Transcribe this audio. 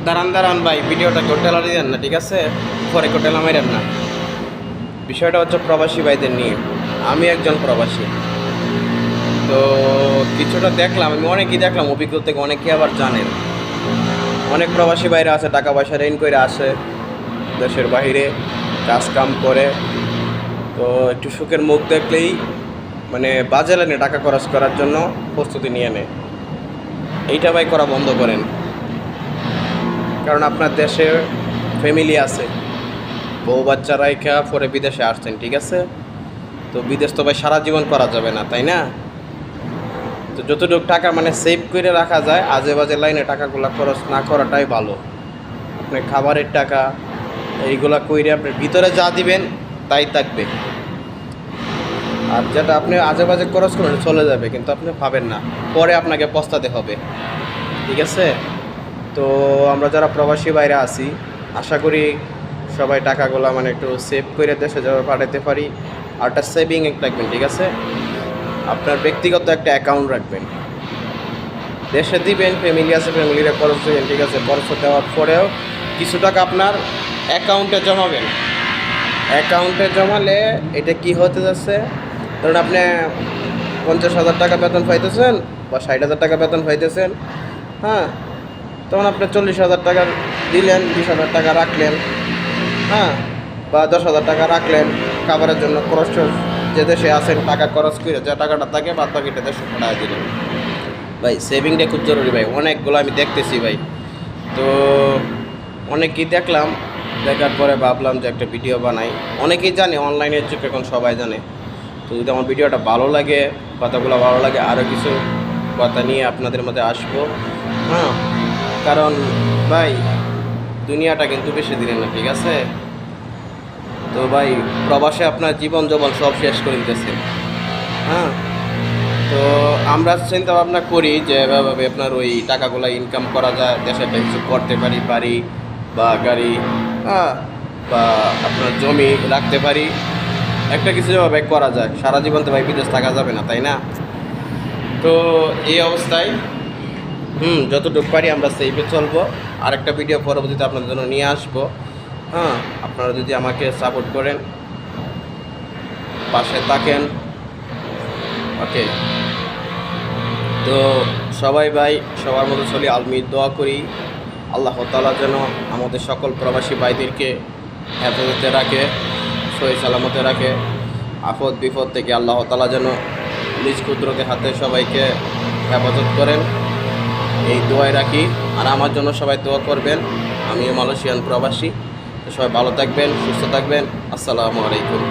দাঁড়ান দাঁড়ান ভাই, ভিডিওটা কেউ টেলা দিলেন না, ঠিক আছে? পরে কেউ টেলা মাইরেন না। বিষয়টা হচ্ছে প্রবাসী ভাইদের নিয়ে। আমি একজন প্রবাসী, তো কিছুটা দেখলাম, আমি অনেকেই দেখলাম, অভিজ্ঞতা থেকে অনেকেই আবার জানেন। অনেক প্রবাসী বাইরে আছে, টাকা পয়সা ঋণ করে আসে দেশের বাইরে, কাজ কাম করে, তো একটু সুখের মুখ দেখলেই মানে বাজে লাইনে টাকা খরচ করার জন্য প্রস্তুতি নিয়ে নেয়। এইটা ভাই করা বন্ধ করেন, কারণ আপনার দেশে ফ্যামিলি আছে, বউ বাচ্চা রাইখা পরে বিদেশে আসছেন, ঠিক আছে? তো বিদেশ তো ভাই সারা জীবন করা যাবে না, তাই না? তো যতটুকু টাকা মানে সেভ করে রাখা যায়, আজে বাজে লাইনে টাকাগুলো খরচ না করাটাই ভালো। আপনি খাবারের টাকা এইগুলা কইরে আপনি ভিতরে যা দিবেন তাই থাকবে, আর যেটা আপনি আজে বাজে খরচ করবেন চলে যাবে, কিন্তু আপনি পাবেন না, পরে আপনাকে পস্তাতে হবে, ঠিক আছে? তো আমরা যারা প্রবাসী বাইরে আছি, আশা করি সবাই টাকাগুলো মানে একটু সেভ করে দেশে যাবে পাঠাতে পারি। আর একটা সেভিং রাখবেন, ঠিক আছে? আপনার ব্যক্তিগত একটা অ্যাকাউন্ট রাখবেন, দেশে দিবেন, ফ্যামিলি আছে ফ্যামিলিরে খরচ দেবেন, ঠিক আছে? খরচ দেওয়ার পরেও কিছু টাকা আপনার অ্যাকাউন্টে জমাবেন। অ্যাকাউন্টে জমালে এটা কি হতে যাচ্ছে, ধরুন আপনি 50,000 টাকা বেতন পাইতেছেন বা 60,000 টাকা বেতন পাইতেছেন, হ্যাঁ, তখন আপনি 40,000 টাকা দিলেন, 20,000 টাকা রাখলেন, হ্যাঁ, বা 10,000 টাকা রাখলেন খাবারের জন্য, খরচ যে দেশে আছেন টাকা খরচ করে যে টাকাটা থাকে বাদ বাকিটা দেশে পাঠিয়ে দিলেন। ভাই সেভিংটা খুব জরুরি ভাই, অনেকগুলো আমি দেখতেছি ভাই। তো অনেকেই দেখলাম, দেখার পরে ভাবলাম যে একটা ভিডিও বানাই। অনেকেই জানে, অনলাইনের যুগ এখন সবাই জানে। তো যদি আমার ভিডিওটা ভালো লাগে, কথাগুলো ভালো লাগে, আরও কিছু কথা নিয়ে আপনাদের মধ্যে আসবো, হ্যাঁ, কারণ ভাই দুনিয়াটা কিন্তু বেশি দিনের না, ঠিক আছে? তো ভাই প্রবাসে আপনার জীবন যৌবন সব শেষ করে দিতেছে, হ্যাঁ। তো আমরা চিন্তা ভাবনা করি যে এভাবে আপনার ওই টাকাগুলো ইনকাম করা যায়, দেশে কিছু করতে পারি, বাড়ি বা গাড়ি, হ্যাঁ, বা আপনার জমি রাখতে পারি, একটা কিছু যেভাবে করা যায়। সারা জীবন তো ভাই বিদেশ থাকা যাবে না, তাই না? তো এই অবস্থায় যতটুকু পারি আমরা সেইভে চলবো। আরেকটা ভিডিও পরবর্তীতে আপনাদের জন্য নিয়ে আসবো, হ্যাঁ। আপনারা যদি আমাকে সাপোর্ট করেন, পাশে থাকেন, ওকে। তো সবাই ভাই সবার মতো চলি, আমি দোয়া করি আল্লাহ তাআলা যেন আমাদের সকল প্রবাসী ভাইদেরকে হেফাজতে রাখে, সহি সালামতে রাখে, আপদ বিপদ থেকে আল্লাহ তাআলা যেন নিজ কুদরতে হাতে সবাইকে হেফাজত করেন, এই দোয়াই রাখি। আর আমার জন্য সবাই দোয়া করবেন, আমিও মালয়েশিয়ান প্রবাসী। তো সবাই ভালো থাকবেন, সুস্থ থাকবেন। আসসালামু আলাইকুম।